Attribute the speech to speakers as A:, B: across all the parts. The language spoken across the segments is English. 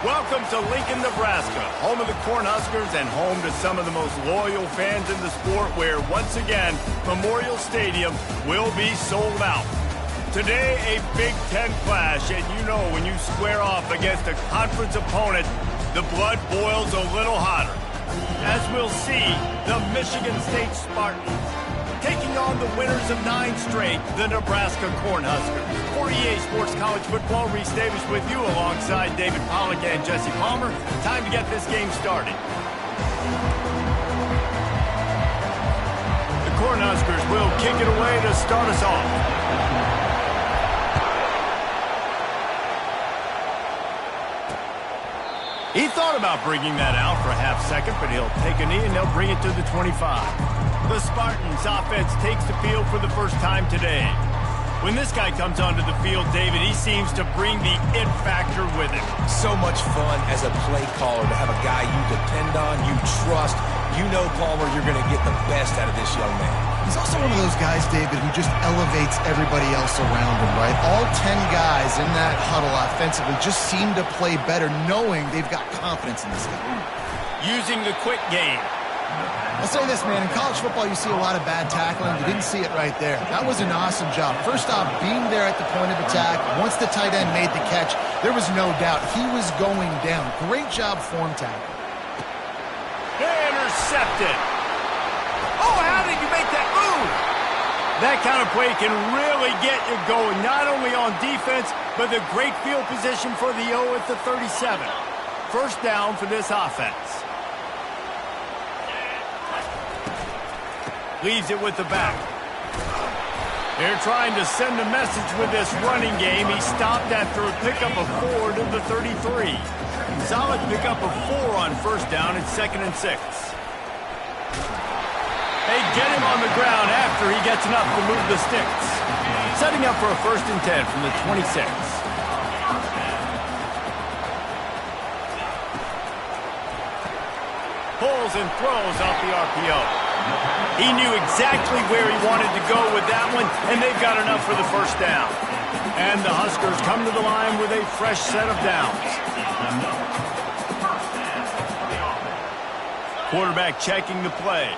A: Welcome to Lincoln, Nebraska, home of the Cornhuskers and home to some of the most loyal fans in the sport where, once again, Memorial Stadium will be sold out. Today, a Big Ten clash, and you know when you square off against a conference opponent, the blood boils a little hotter. As we'll see, the Michigan State Spartans taking on the winners of 9 straight, the Nebraska Cornhuskers. For EA Sports College Football, Reese Davis with you alongside David Pollack and Jesse Palmer. Time to get this game started. The Cornhuskers will kick it away to start us off. He thought about bringing that out for a half second, but he'll take a knee and they'll bring it to the 25. The Spartans offense takes the field for the first time today. When this guy comes onto the field, David, he seems to bring the it factor with him.
B: So much fun as a play caller to have a guy you depend on, you trust. You know, Palmer, you're going to get the best out of this young man.
C: He's also one of those guys, David, who just elevates everybody else around him, right? All 10 guys in that huddle offensively just seem to play better knowing they've got confidence in this guy.
A: Using the quick game.
C: I'll say this, man. In college football, you see a lot of bad tackling. You didn't see it right there. That was an awesome job. First off, being there at the point of attack. Once the tight end made the catch, there was no doubt he was going down. Great job form tackle.
A: Intercepted. Oh, how did you make that move? That kind of play can really get you going, not only on defense, but the great field position for the O at the 37. First down for this offense. Leaves it with the back. They're trying to send a message with this running game. He stopped after a pickup of 4 to the 33. Solid pickup of 4 on first down. It's 2nd and 6. They get him on the ground after he gets enough to move the sticks. Setting up for a 1st and 10 from the 26. Pulls and throws off the RPO. He knew exactly where he wanted to go with that one, and they've got enough for the first down. And the Huskers come to the line with a fresh set of downs. Quarterback checking the play.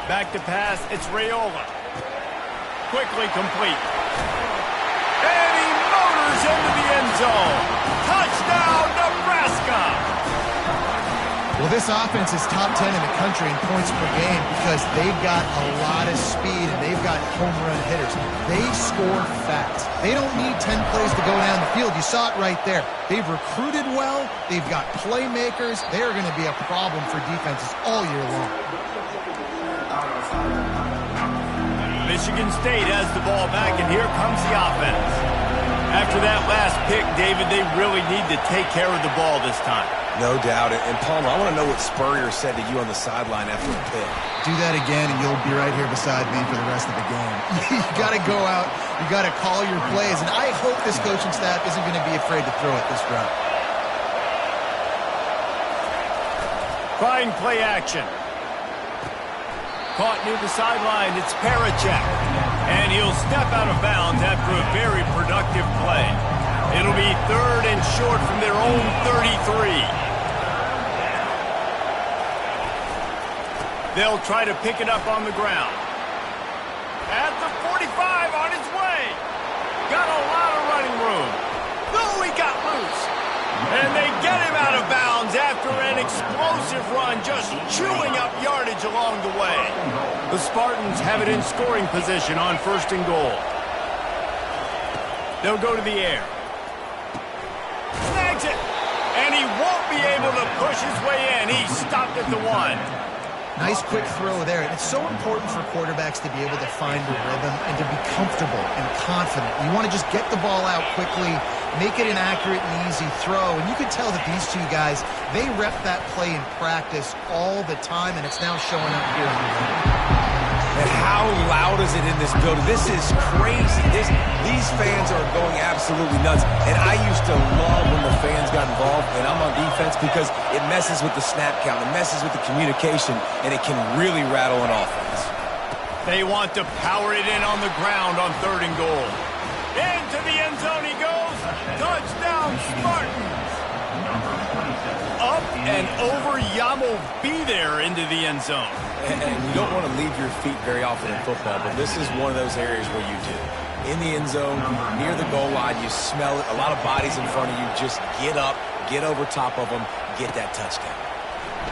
A: Back to pass, it's Raiola. Quickly complete. And he motors into the end zone. Touchdown, Nebraska!
C: Well, this offense is top 10 in the country in points per game because they've got a lot of speed and they've got home run hitters. They score fast. They don't need 10 plays to go down the field. You saw it right there. They've recruited well. They've got playmakers. They're going to be a problem for defenses all year long.
A: Michigan State has the ball back, and here comes the offense. After that last pick, David, they really need to take care of the ball this time.
B: No doubt. And Palmer, I want to know what Spurrier said to you on the sideline after the pick.
C: Do that again, and you'll be right here beside me for the rest of the game. You got to go out. You got to call your plays, and I hope this coaching staff isn't going to be afraid to throw it this route.
A: Trying play action. Caught near the sideline. It's Parachek. And he'll step out of bounds after a very productive play. It'll be 3rd and short from their own 33. They'll try to pick it up on the ground. At the 45 on his way. Got a lot of running room. Oh, he got loose. And they get him out of bounds after an explosive run, just chewing up yardage along the way. The Spartans have it in scoring position on 1st and goal. They'll go to the air. Snags it. And he won't be able to push his way in. He stopped at the 1.
C: Nice quick throw there. And it's so important for quarterbacks to be able to find a rhythm and to be comfortable and confident. You want to just get the ball out quickly, make it an accurate and easy throw. And you can tell that these two guys, they rep that play in practice all the time, and it's now showing up here on the field.
B: And how loud is it in this building? This is crazy. These fans are going absolutely nuts. And I used to love when the fans got involved, and I'm on defense because it messes with the snap count, it messes with the communication, and it can really rattle an offense.
A: They want to power it in on the ground on 3rd and goal. Into the end zone he goes. Spartans. Up and over. Yamo be there into the end zone.
B: And you don't want to leave your feet very often in football, but this is one of those areas where you do. In the end zone, near the goal line, you smell it. A lot of bodies in front of you. Just get up, get over top of them, get that touchdown.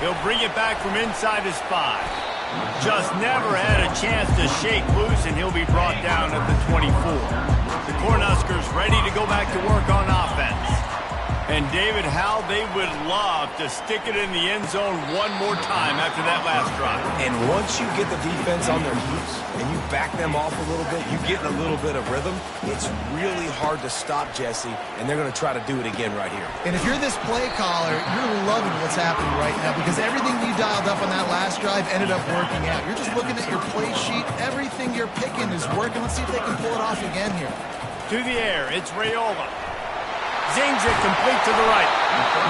A: He'll bring it back from inside his 5. Just never had a chance to shake loose, and he'll be brought down at the 24. The Cornhuskers ready to go back to work on offense. And David, how they would love to stick it in the end zone one more time after that last drive.
B: And once you get the defense on their heels and you back them off a little bit, you get in a little bit of rhythm, it's really hard to stop, Jesse, and they're going to try to do it again right here.
C: And if you're this play caller, you're loving what's happening right now because everything you dialed up on that last drive ended up working out. You're just looking at your play sheet. Everything you're picking is working. Let's see if they can pull it off again here.
A: To the air, it's Raiola. Zings it complete to the right.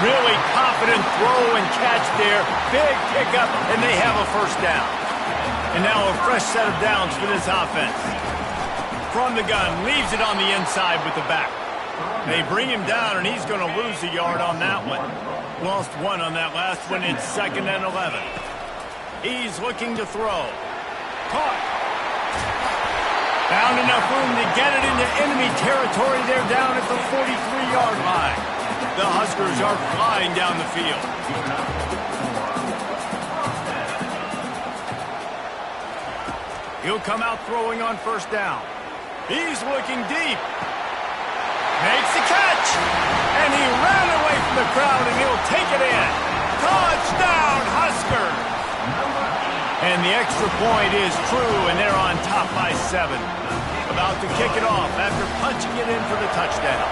A: Really confident throw and catch there. Big pickup, and they have a first down. And now a fresh set of downs for this offense. From the gun, leaves it on the inside with the back. They bring him down, and he's going to lose a yard on that one. Lost 1 on that last one. It's 2nd and 11. He's looking to throw. Caught. Found enough room to get it into enemy territory. They're down at the 43-yard line. The Huskers are flying down the field. He'll come out throwing on first down. He's looking deep. Makes the catch. And he ran away from the crowd, and he'll take it in. Touchdown, Huskers. And the extra point is true, and they're on top by 7. About to kick it off after punching it in for the touchdown.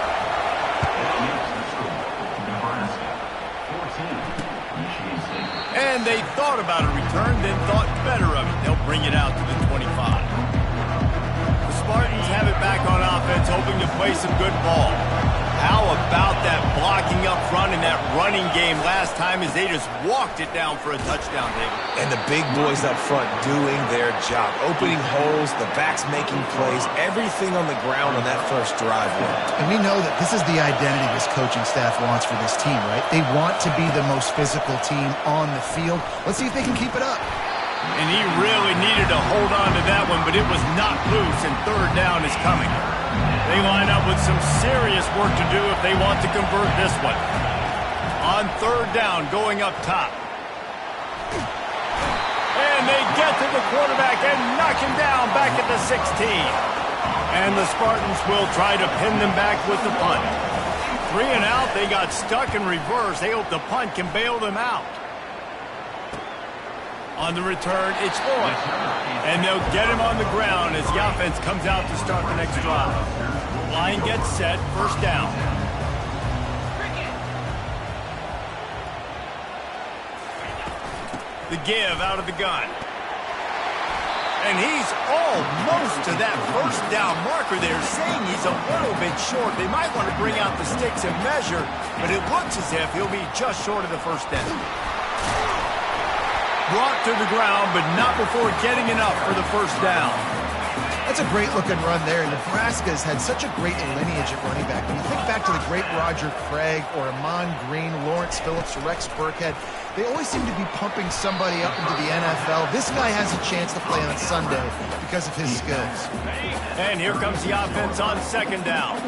A: And they thought about a return, then thought better of it. They'll bring it out to the 25. The Spartans have it back on offense, hoping to play some good ball. How about that blocking up front in that running game last time as they just walked it down for a touchdown, David?
B: And the big boys up front doing their job. Opening holes, the backs making plays, everything on the ground on that first drive worked.
C: And we know that this is the identity this coaching staff wants for this team, right? They want to be the most physical team on the field. Let's see if they can keep it up.
A: And he really needed to hold on to that one, but it was knocked loose, and 3rd down is coming. They line up with some serious work to do if they want to convert this one. On 3rd down, going up top. And they get to the quarterback and knock him down back at the 16. And the Spartans will try to pin them back with the punt. 3 and out, they got stuck in reverse. They hope the punt can bail them out. On the return, it's Lloyd. And they'll get him on the ground as the offense comes out to start the next drive. Line gets set, first down. The give out of the gun. And he's almost to that first down marker there, saying he's a little bit short. They might want to bring out the sticks and measure, but it looks as if he'll be just short of the first down. Brought to the ground, but not before getting enough for the first down.
C: That's a great-looking run there. Nebraska's had such a great lineage at running back. When you think back to the great Roger Craig or Amon Green, Lawrence Phillips, or Rex Burkhead, they always seem to be pumping somebody up into the NFL. This guy has a chance to play on Sunday because of his skills.
A: And here comes the offense on 2nd down.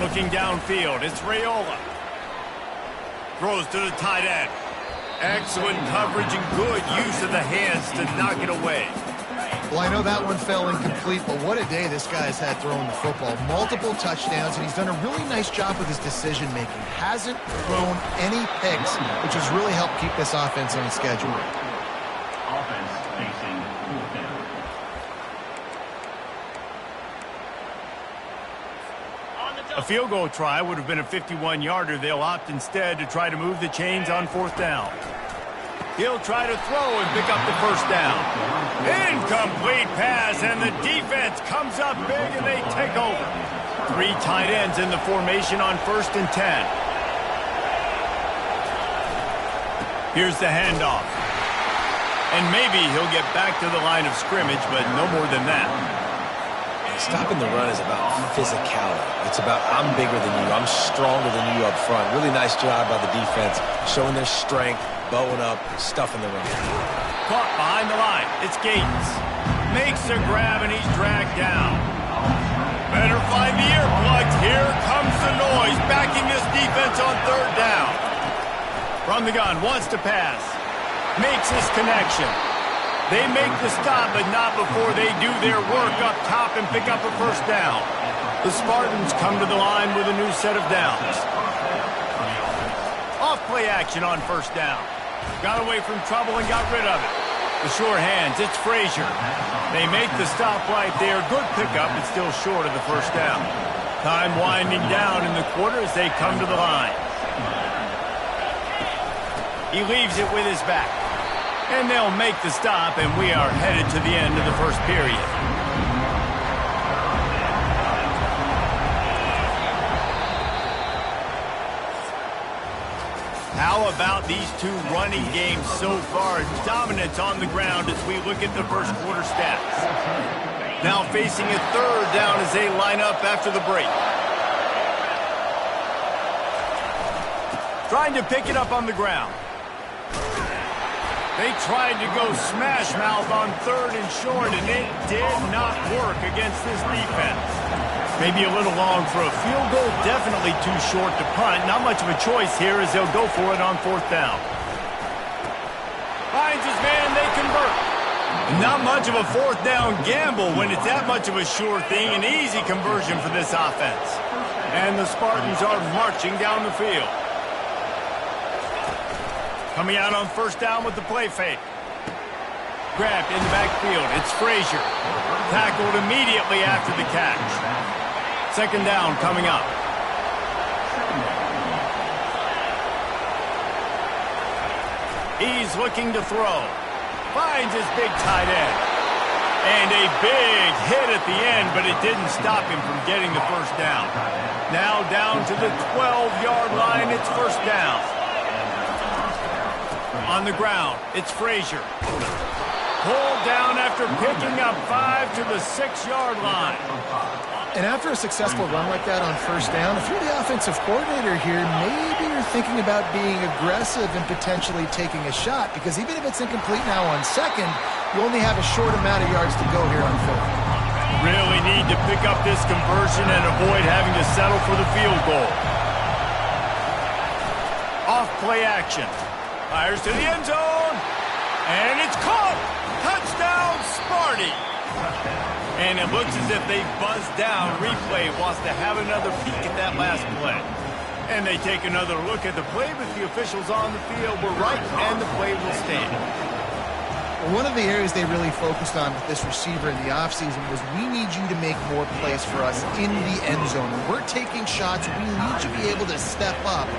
A: Looking downfield, it's Raiola. Throws to the tight end. Excellent coverage and good use of the hands to knock it away.
C: Well, I know that one fell incomplete, but what a day this guy's had throwing the football. Multiple touchdowns, and he's done a really nice job with his decision-making. Hasn't thrown any picks, which has really helped keep this offense on schedule.
D: Offense facing 4th down.
A: A field goal try would have been a 51-yarder. They'll opt instead to try to move the chains on 4th down. He'll try to throw and pick up the first down. Incomplete pass, and the defense comes up big, and they take over. 3 tight ends in the formation on 1st and 10. Here's the handoff. And maybe he'll get back to the line of scrimmage, but no more than that.
B: Stopping the run is about physicality. It's about I'm bigger than you, I'm stronger than you up front. Really nice job by the defense, showing their strength, bowing up, stuffing the run.
A: Caught behind the line. It's Gates. Makes a grab, and he's dragged down. Better find the earplugs. Here comes the noise, backing this defense on third down. From the gun, wants to pass. Makes his connection. They make the stop, but not before they do their work up top and pick up a first down. The Spartans come to the line with a new set of downs. Off play action on first down. Got away from trouble and got rid of it. The sure hands, it's Frazier. They make the stop right there. Good pickup, but still short of the first down. Time winding down in the quarter as they come to the line. He leaves it with his back. And they'll make the stop, and we are headed to the end of the first period. How about these two running games so far? Dominance on the ground as we look at the first quarter stats. Now facing a third down as they line up after the break. Trying to pick it up on the ground. They tried to go smash mouth on third and short, and it did not work against this defense. Maybe a little long for a field goal, definitely too short to punt. Not much of a choice here as they'll go for it on fourth down. Finds his man, they convert. Not much of a fourth down gamble when it's that much of a sure thing. An easy conversion for this offense. And the Spartans are marching down the field. Coming out on first down with the play fake. Grabbed in the backfield. It's Frazier. Tackled immediately after the catch. Second down coming up. He's looking to throw. Finds his big tight end. And a big hit at the end, but it didn't stop him from getting the first down. Now down to the 12-yard line. It's first down. On the ground, it's Frazier. Pulled down after picking up 5 to the 6-yard line.
C: And after a successful run like that on first down, if you're the offensive coordinator here, maybe you're thinking about being aggressive and potentially taking a shot, because even if it's incomplete now on second, you only have a short amount of yards to go here on fourth.
A: Really need to pick up this conversion and avoid having to settle for the field goal. Off play action. Fires to the end zone. And it's caught. Touchdown, Sparty. And it looks as if they buzzed down. Replay wants to have another peek at that last play. And they take another look at the play, but the officials on the field were right, and the play will stand.
C: Well, one of the areas they really focused on with this receiver in the offseason was we need you to make more plays for us in the end zone. When we're taking shots, we need you to be able to step up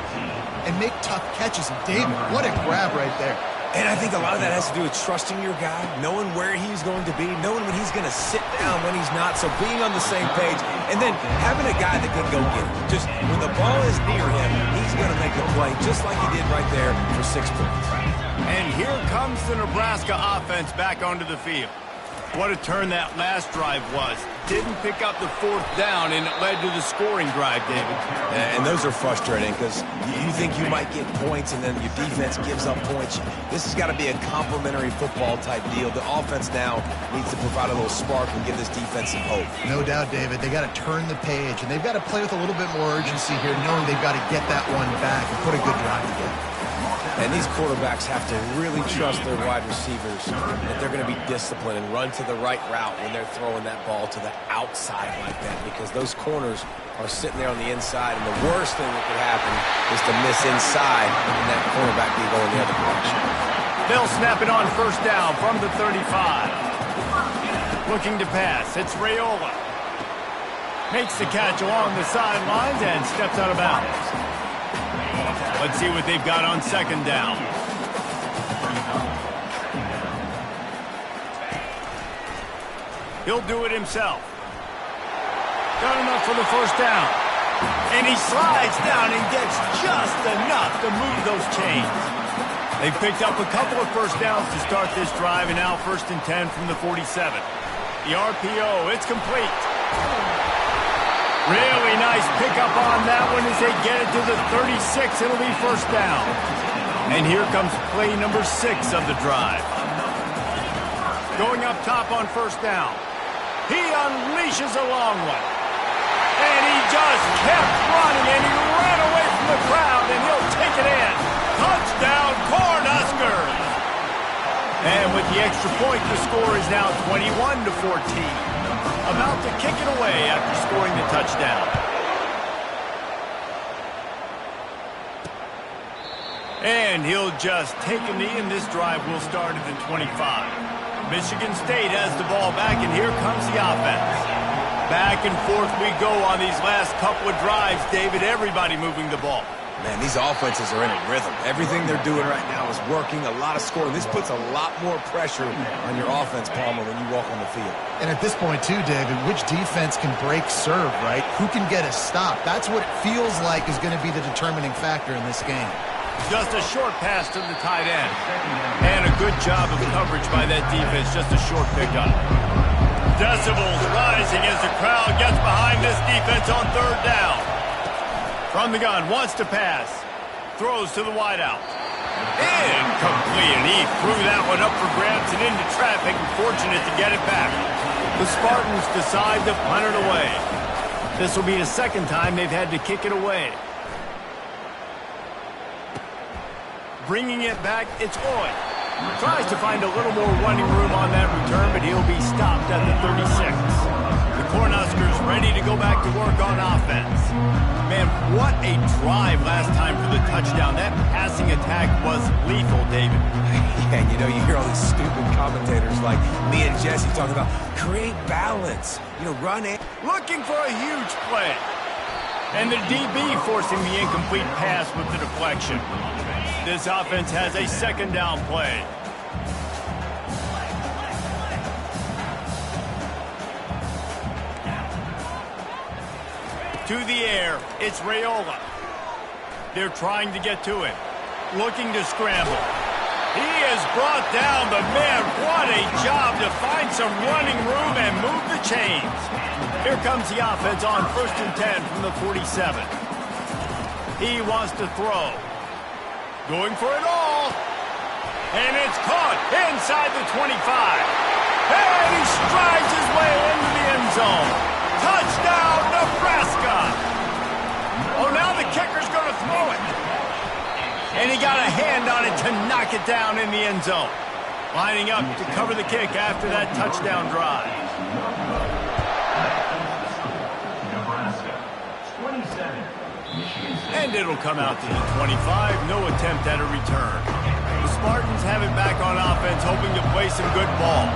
C: and make tough catches. And David, what a grab right there.
B: And I think a lot of that has to do with trusting your guy, knowing where he's going to be, knowing when he's going to sit down, when he's not, so being on the same page, and then having a guy that can go get it. Just when the ball is near him, he's going to make a play, just like he did right there for 6 points.
A: And here comes the Nebraska offense back onto the field. What a turn that last drive was. Didn't pick up the fourth down, and it led to the scoring drive, David.
B: And those are frustrating because you think you might get points, and then your defense gives up points. This has got to be a complementary football type deal. The offense now needs to provide a little spark and give this defense some hope.
C: No doubt, David. They got to turn the page, and they've got to play with a little bit more urgency here, knowing they've got to get that one back and put a good drive together.
B: And these quarterbacks have to really trust their wide receivers that they're going to be disciplined and run to the right route when they're throwing that ball to the outside like that, because those corners are sitting there on the inside, and the worst thing that could happen is to miss inside and that cornerback be going the other direction.
A: They'll snap it on first down from the 35. Looking to pass. It's Raiola. Makes the catch along the sidelines and steps out of bounds. Let's see what they've got on second down. He'll do it himself. Got enough for the first down. And he slides down and gets just enough to move those chains. They've picked up a couple of first downs to start this drive, and now 1st and 10 from the 47. The RPO, it's complete. Really nice pickup on that one as they get it to the 36. It'll be first down. And here comes play number 6 of the drive. Going up top on first down. He unleashes a long one. And he just kept running, and he ran away from the crowd, and he'll take it in. Touchdown, Cornhuskers! And with the extra point, the score is now 21-14. About to kick it away after scoring the touchdown. And he'll just take a knee, and this drive will start at the 25. Michigan State has the ball back, and here comes the offense. Back and forth we go on these last couple of drives, David. Everybody moving the ball.
B: Man, these offenses are in a rhythm. Everything they're doing right now is working, a lot of scoring. This puts a lot more pressure on your offense, Palmer, when you walk on the field.
C: And at this point, too, David, which defense can break serve, right? Who can get a stop? That's what it feels like is going to be the determining factor in this game.
A: Just a short pass to the tight end. And a good job of coverage by that defense. Just a short pickup. Decibels rising as the crowd gets behind this defense on third down. From the gun, wants to pass. Throws to the wideout. Incomplete, and he threw that one up for grabs and into traffic, and fortunate to get it back. The Spartans decide to punt it away. This will be the second time they've had to kick it away. Bringing it back, it's Oy. Tries to find a little more running room on that return, but he'll be stopped at the 36. The Cornhuskers ready to go back to work on offense. Man, what a drive last time for the touchdown. That passing attack was lethal, David.
B: Yeah, and you know, you hear all these stupid commentators like me and Jesse talking about create balance. You know, run it.
A: Looking for a huge play. And the DB forcing the incomplete pass with the deflection. This offense has a second down play. To the air, it's Raiola. They're trying to get to it. Looking to scramble. He is brought down, but man, what a job to find some running room and move the chains. Here comes the offense on 1st and 10 from the 47. He wants to throw. Going for it all. And it's caught inside the 25. And he strides his way into the end zone. Touchdown, Nebraska. Oh, now the kicker's going to throw it. And he got a hand on it to knock it down in the end zone. Lining up to cover the kick after that touchdown drive.
D: Nebraska, 27.
A: And it'll come out to the 25. No attempt at a return. The Spartans have it back on offense, hoping to play some good ball.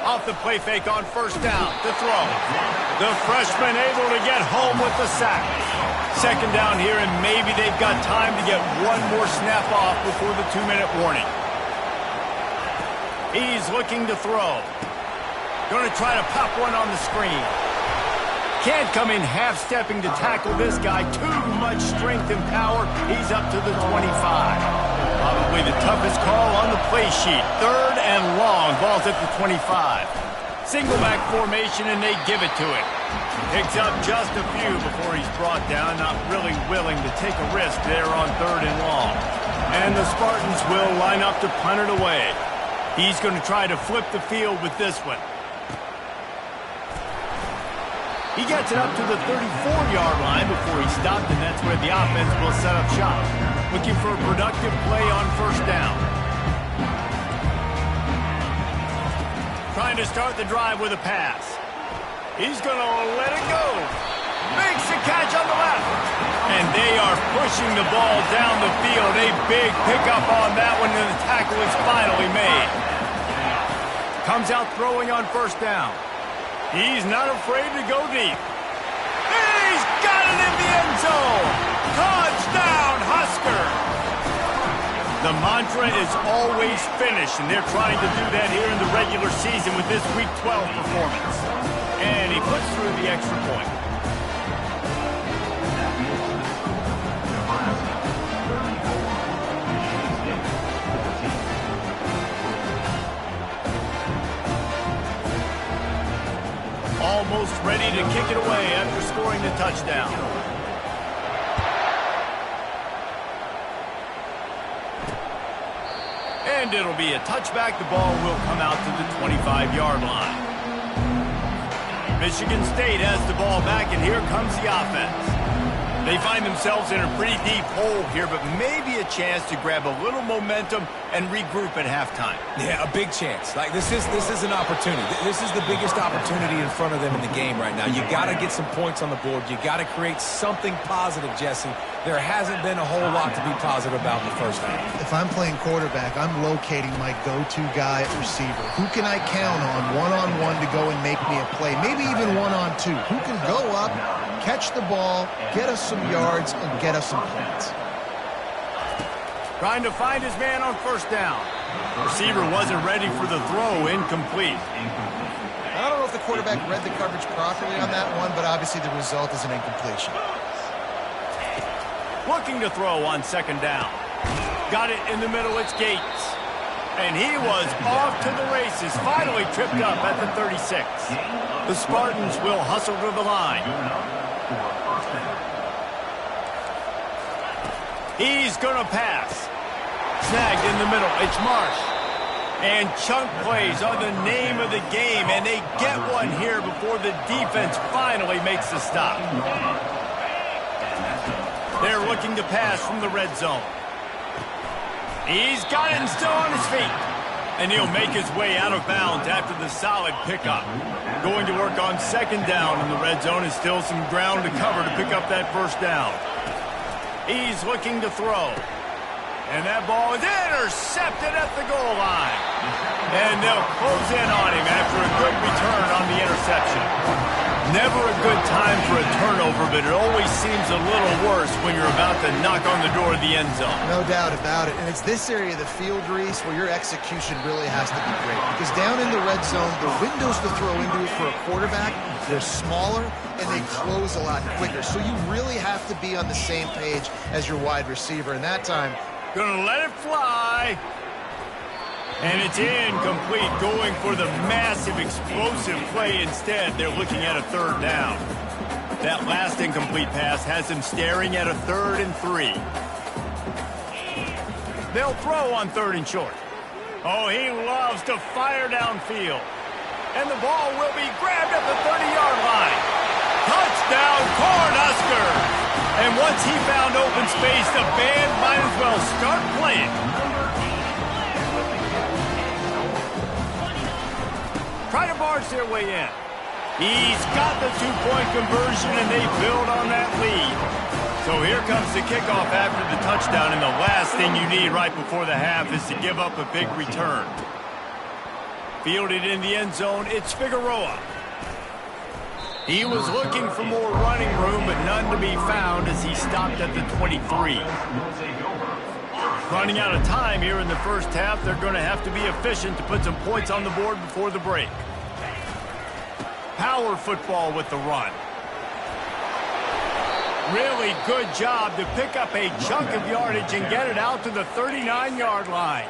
A: Off the play fake on first down to throw. The freshman able to get home with the sack. Second down here, and maybe they've got time to get one more snap off before the 2-minute warning. He's looking to throw. Going to try to pop one on the screen. Can't come in half-stepping to tackle this guy. Too much strength and power. He's up to the 25. Probably the toughest call on the play sheet. Third and long. Ball's at the 25. Single back formation, and they give it to him. Picks up just a few before he's brought down. Not really willing to take a risk there on third and long. And the Spartans will line up to punt it away. He's going to try to flip the field with this one. He gets it up to the 34-yard line before he stopped, and that's where the offense will set up shop. Looking for a productive play on first down. Trying to start the drive with a pass. He's going to let it go. Makes the catch on the left. And they are pushing the ball down the field. A big pickup on that one, and the tackle is finally made. Comes out throwing on first down. He's not afraid to go deep. He's got it in the end zone. Touchdown, Husker. The mantra is always finish, and they're trying to do that here in the regular season with this Week 12 performance. And he puts through the extra point. almost ready to kick it away after scoring the touchdown. And it'll be a touchback. The ball will come out to the 25-yard line. Michigan State has the ball back, and here comes the offense. They find themselves in a pretty deep hole here, but maybe a chance to grab a little momentum and regroup at halftime.
B: Yeah, a big chance. Like this is an opportunity. This is the biggest opportunity in front of them in the game right now. You got to get some points on the board. You got to create something positive, Jesse. There hasn't been a whole lot to be positive about in the first half.
C: If I'm playing quarterback, I'm locating my go-to guy at receiver. Who can I count on one-on-one to go and make me a play? Maybe even one-on-two. Who can go up, catch the ball, get us some yards, and get us some points?
A: Trying to find his man on first down. Receiver wasn't ready for the throw. Incomplete.
C: I don't know if the quarterback read the coverage properly on that one, but obviously the result is an incompletion.
A: Looking to throw on second down. Got it in the middle. It's Gates. And he was off to the races. Finally tripped up at the 36. The Spartans will hustle to the line. He's going to pass. Snagged in the middle. It's Marsh. And chunk plays are the name of the game, and they get one here before the defense finally makes the stop. They're looking to pass from the red zone. He's got it and still on his feet. And he'll make his way out of bounds after the solid pickup. Going to work on second down in the red zone. Is still some ground to cover to pick up that first down. He's looking to throw. And that ball is intercepted at the goal line. And they'll close in on him after a good return on the interception. Never a good time for a turnover, but it always seems a little worse when you're about to knock on the door of the end zone.
C: No doubt about it. And it's this area of the field, Reese, where your execution really has to be great. Because down in the red zone, the windows to throw into it for a quarterback, they're smaller and they close a lot quicker. So you really have to be on the same page as your wide receiver. And that time,
A: gonna let it fly. And it's incomplete, going for the massive explosive play instead. They're looking at a third down. That last incomplete pass has them staring at a 3rd and 3. They'll throw on 3rd and short. Oh, he loves to fire downfield. And the ball will be grabbed at the 30-yard line. Touchdown, Cornhuskers! And once he found open space, the band might as well start playing. Try to barge their way in. He's got the 2-point conversion, and they build on that lead. So here comes the kickoff after the touchdown, and the last thing you need right before the half is to give up a big return. Fielded in the end zone, it's Figueroa. He was looking for more running room, but none to be found as he stopped at the 23. Running out of time here in the first half, they're going to have to be efficient to put some points on the board before the break. Power football with the run. Really good job to pick up a chunk of yardage and get it out to the 39-yard line.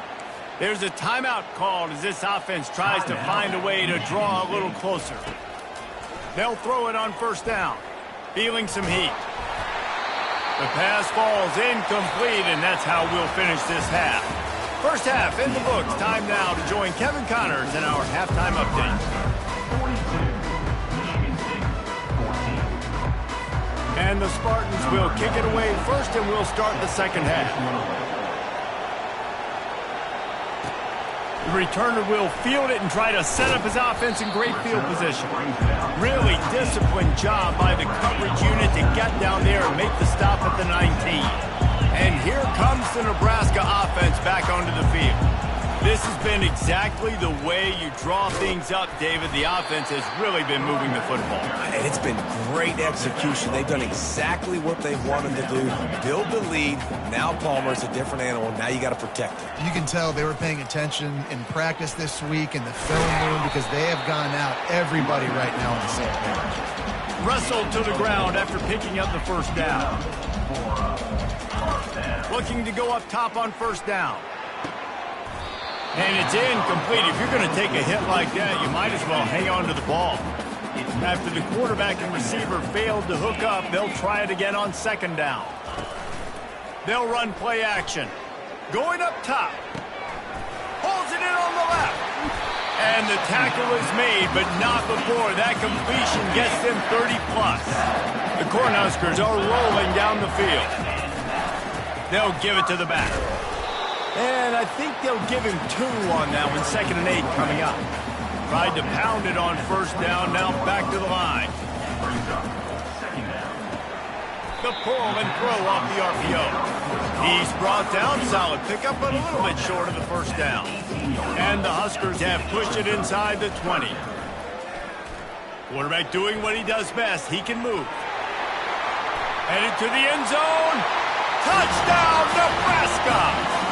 A: There's a timeout called as this offense tries to find a way to draw a little closer. They'll throw it on first down. Feeling some heat. The pass falls incomplete, and that's how we'll finish this half. First half in the books. Time now to join Kevin Connors in our halftime update. And the Spartans will kick it away first, and we'll start the second half. The returner will field it and try to set up his offense in great field position. Really disciplined job by the coverage unit to get down there and make the stop at the 19. And here comes the Nebraska offense back onto the field. This has been exactly the way you draw things up, David. The offense has really been moving the football.
B: And it's been great execution. They've done exactly what they wanted to do. Build the lead. Now Palmer's a different animal. Now you got to protect it.
C: you can tell they were paying attention in practice this week in the film room because they have gone out everybody right now on the same page.
A: Wrestled to the ground after picking up the first down. Looking to go up top on first down. And it's incomplete. If you're going to take a hit like that, you might as well hang on to the ball. After the quarterback and receiver failed to hook up, they'll try it again on second down. They'll run play action. Going up top. Pulls it in on the left. And the tackle is made, but not before that completion gets them 30+. The Cornhuskers are rolling down the field. They'll give it to the back. And I think they'll give him 2 on that one. 2nd and 8 coming up. Tried to pound it on first down, now back to the line. The pull and throw off the RPO. He's brought down, solid pickup, but a little bit short of the first down. And the Huskers have pushed it inside the 20. Quarterback doing what he does best. He can move. Headed to the end zone. Touchdown, Nebraska!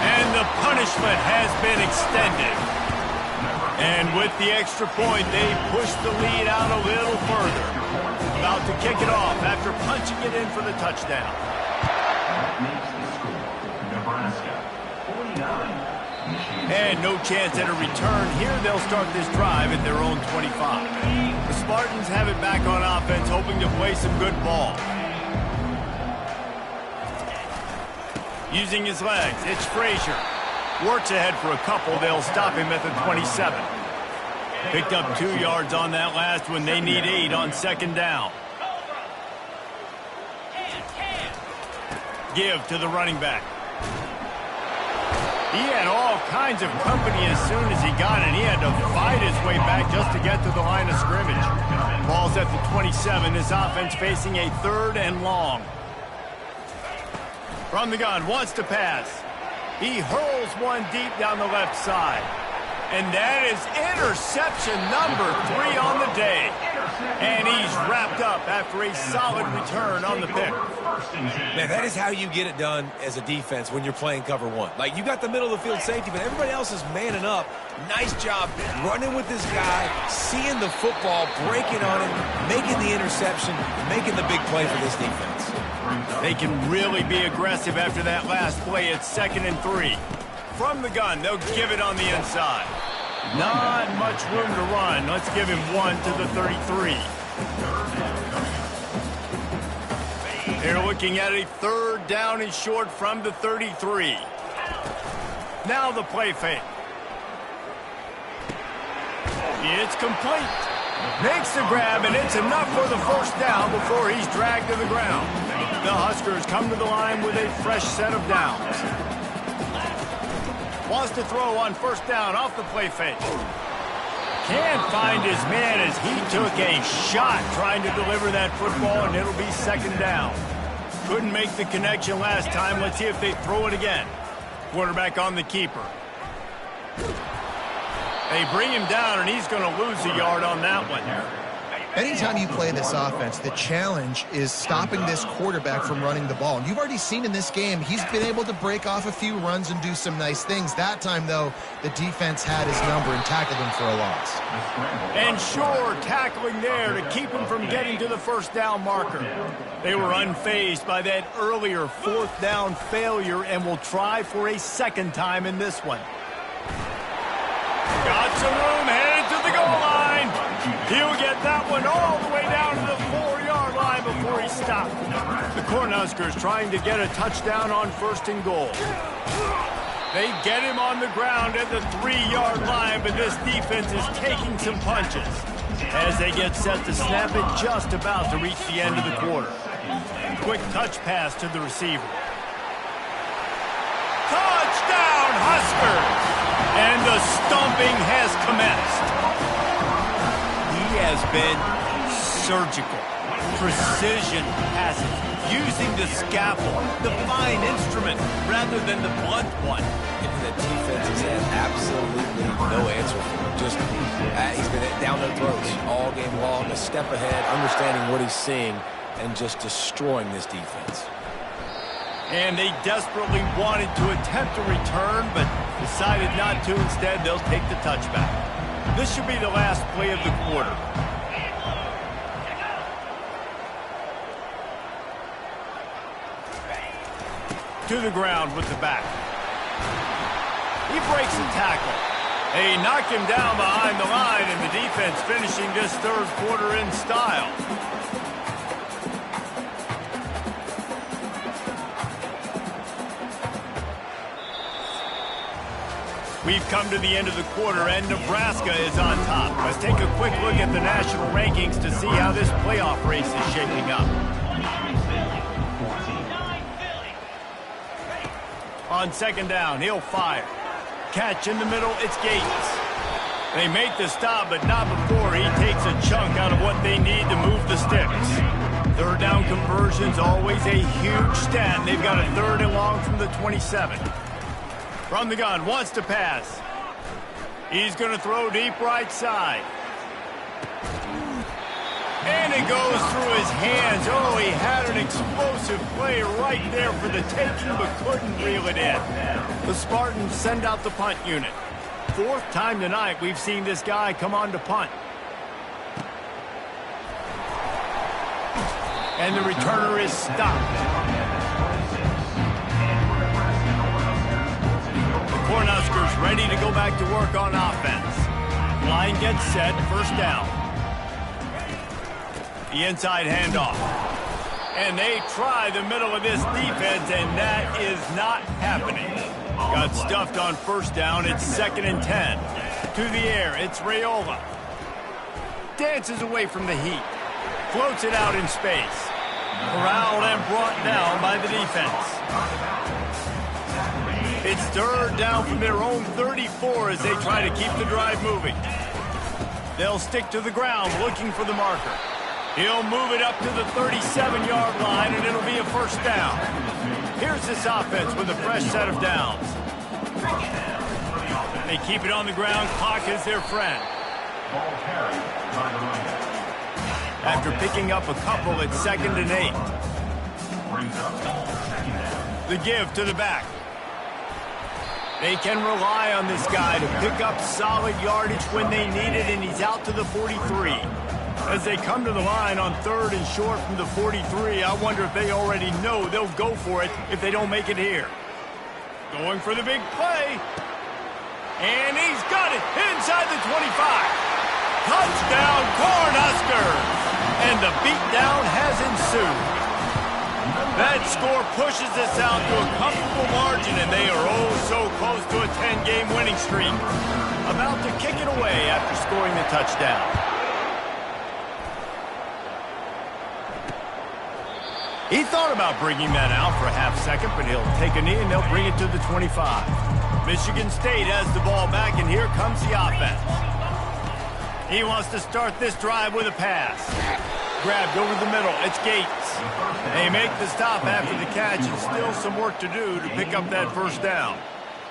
A: And the punishment has been extended. And with the extra point, they push the lead out a little further. About to kick it off after punching it in for the touchdown.
D: That makes the score Nebraska 49.
A: And no chance at a return here. They'll start this drive at their own 25. The Spartans have it back on offense, hoping to play some good ball. Using his legs, it's Frazier. Works ahead for a couple. They'll stop him at the 27. Picked up 2 yards on that last one. They need 8 on second down. Give to the running back. He had all kinds of company as soon as he got it. He had to fight his way back just to get to the line of scrimmage. Ball's at the 27. This offense facing a 3rd and long. From the gun, wants to pass. He hurls one deep down the left side. And that is interception number 3 on the day. And he's wrapped up after a solid return on the pick.
B: Man, that is how you get it done as a defense when you're playing cover 1. Like, you got the middle of the field safety, but everybody else is manning up. Nice job running with this guy, seeing the football, breaking on it, making the interception, making the big play for this defense.
A: They can really be aggressive after that last play. It's 2nd and 3. From the gun, they'll give it on the inside. Not much room to run. Let's give him 1 to the 33. They're looking at a 3rd down and short from the 33. Now the play fake. It's complete. Makes the grab, and it's enough for the first down before he's dragged to the ground. The Huskers come to the line with a fresh set of downs. Wants to throw on first down off the play fake. Can't find his man as he took a shot trying to deliver that football, and it'll be 2nd down. Couldn't make the connection last time. Let's see if they throw it again. Quarterback on the keeper. They bring him down, and he's going to lose a yard on that one.
C: Anytime you play this offense, the challenge is stopping this quarterback from running the ball. And you've already seen in this game, he's been able to break off a few runs and do some nice things. That time, though, the defense had his number and tackled him for a loss.
A: And sure, tackling there to keep him from getting to the first down marker. They were unfazed by that earlier 4th down failure and will try for a 2nd time in this one. Got some room, headed to the goal line. He'll get that one all the way down to the 4-yard line before he stopped. The Cornhuskers trying to get a touchdown on 1st and goal. They get him on the ground at the 3-yard line, but this defense is taking some punches as they get set to snap it just about to reach the end of the quarter. Quick touch pass to the receiver. Touchdown, Huskers! And the stomping has commenced. He has been surgical, precision passes, using the scalpel, the fine instrument, rather than the blunt one.
B: And the defense has had absolutely no answer for him. Just, he's been down their throats all game long, a step ahead, understanding what he's seeing, and just destroying this defense.
A: And they desperately wanted to attempt a return, but decided not to. Instead, they'll take the touchback. This should be the last play of the quarter. To the ground with the back. He breaks a tackle. They knock him down behind the line, and the defense finishing this third quarter in style. We've come to the end of the quarter, and Nebraska is on top. Let's take a quick look at the national rankings to see how this playoff race is shaping up. On second down, he'll fire. Catch in the middle, it's Gates. They make the stop, but not before he takes a chunk out of what they need to move the sticks. Third down conversion's always a huge stat. They've got a 3rd and long from the 27. From the gun, wants to pass. He's going to throw deep right side. And it goes through his hands. Oh, he had an explosive play right there for the taking, but couldn't reel it in. The Spartans send out the punt unit. 4th time tonight we've seen this guy come on to punt. And the returner is stopped. Cornhuskers ready to go back to work on offense. Line gets set, 1st down. The inside handoff. And they try the middle of this defense, and that is not happening. Got stuffed on 1st down, it's 2nd and 10. To the air, it's Raiola. Dances away from the heat. Floats it out in space. Corralled and brought down by the defense. It's 3rd down from their own 34 as they try to keep the drive moving. They'll stick to the ground looking for the marker. He'll move it up to the 37-yard line, and it'll be a 1st down. Here's this offense with a fresh set of downs. They keep it on the ground. Clock is their friend. After picking up a couple, it's 2nd and 8. The give to the back. They can rely on this guy to pick up solid yardage when they need it, and he's out to the 43. As they come to the line on 3rd and short from the 43, I wonder if they already know they'll go for it if they don't make it here. Going for the big play. And he's got it inside the 25. Touchdown, Cornhuskers! And the beatdown has ensued. That score pushes us out to a comfortable margin, and they are oh so close to a 10-game winning streak. About to kick it away after scoring the touchdown. He thought about bringing that out for a half second, but he'll take a knee and they'll bring it to the 25. Michigan State has the ball back, and here comes the offense. He wants to start this drive with a pass. Grabbed over the middle. It's Gates. They make the stop after the catch, and still some work to do to pick up that 1st down.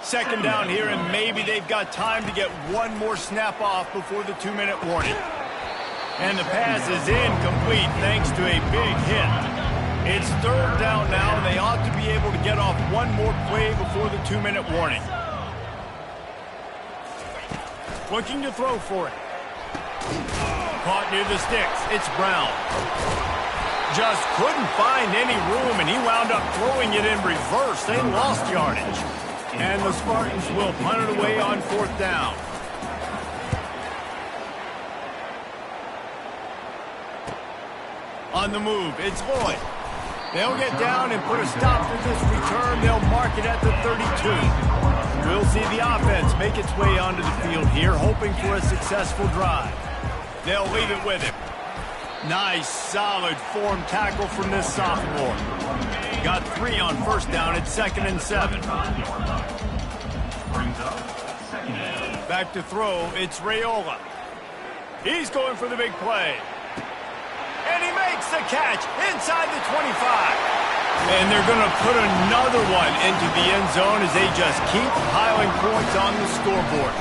A: 2nd down here, and maybe they've got time to get one more snap off before the 2-minute warning. And the pass is incomplete thanks to a big hit. It's 3rd down now, and they ought to be able to get off one more play before the 2-minute warning. Looking to throw for it. Caught near the sticks. It's Brown. Just couldn't find any room, and he wound up throwing it in reverse. They lost yardage. And the Spartans will punt it away on 4th down. On the move, it's Lloyd. They'll get down and put a stop to this return. They'll mark it at the 32. We'll see the offense make its way onto the field here, hoping for a successful drive. They'll leave it with him. Nice, solid form tackle from this sophomore. Got 3 on 1st down. It's 2nd and 7. Back to throw. It's Raiola. He's going for the big play. And he makes the catch inside the 25. And they're going to put another one into the end zone as they just keep piling points on the scoreboard.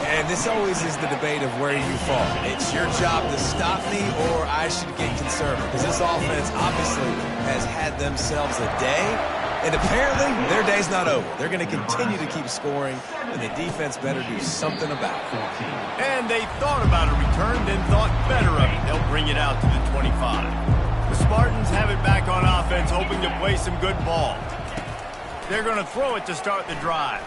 B: And this always is the debate of where you fall. It's your job to stop me, or I should get conservative. Because this offense obviously has had themselves a day, and apparently their day's not over. They're going to continue to keep scoring, and the defense better do something about it.
A: And they thought about a return, then thought better of it. They'll bring it out to the 25. The Spartans have it back on offense, hoping to play some good ball. They're going to throw it to start the drive.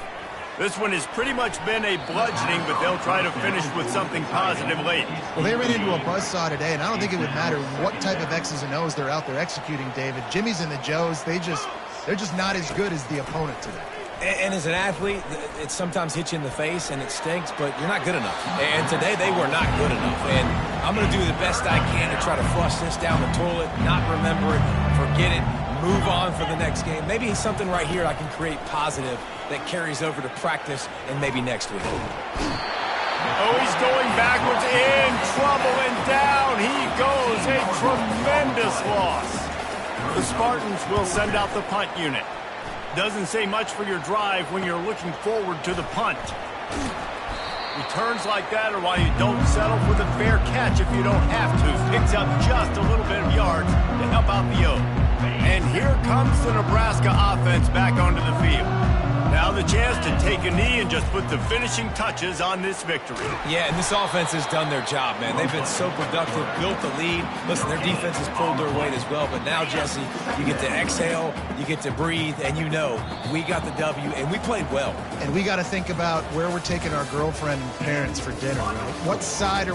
A: This one has pretty much been a bludgeoning, but they'll try to finish with something positive late.
C: Well, they ran into a buzzsaw today, and I don't think it would matter what type of X's and O's they're out there executing, David. Jimmy's and the Joes, they're just not as good as the opponent today.
B: And as an athlete, it sometimes hits you in the face and it stinks, but you're not good enough. And today they were not good enough. And I'm going to do the best I can to try to flush this down the toilet, not remember it, forget it, move on for the next game. Maybe something right here I can create positive that carries over to practice and maybe next week.
A: Oh, he's going backwards, in trouble, and down he goes. A tremendous loss. The Spartans will send out the punt unit. Doesn't say much for your drive when you're looking forward to the punt. Returns like that are why you don't settle for the fair catch if you don't have to. Picks up just a little bit of yards to help out the O. And here comes the Nebraska offense back onto the field. Now the chance to take a knee and just put the finishing touches on this victory.
B: Yeah, and this offense has done their job, man. They've been so productive, built the lead. Listen, their defense has pulled their weight as well. But now, Jesse, you get to exhale, you get to breathe, and you know we got the W, and we played well.
C: And we got to think about where we're taking our girlfriend and parents for dinner, right? What side are we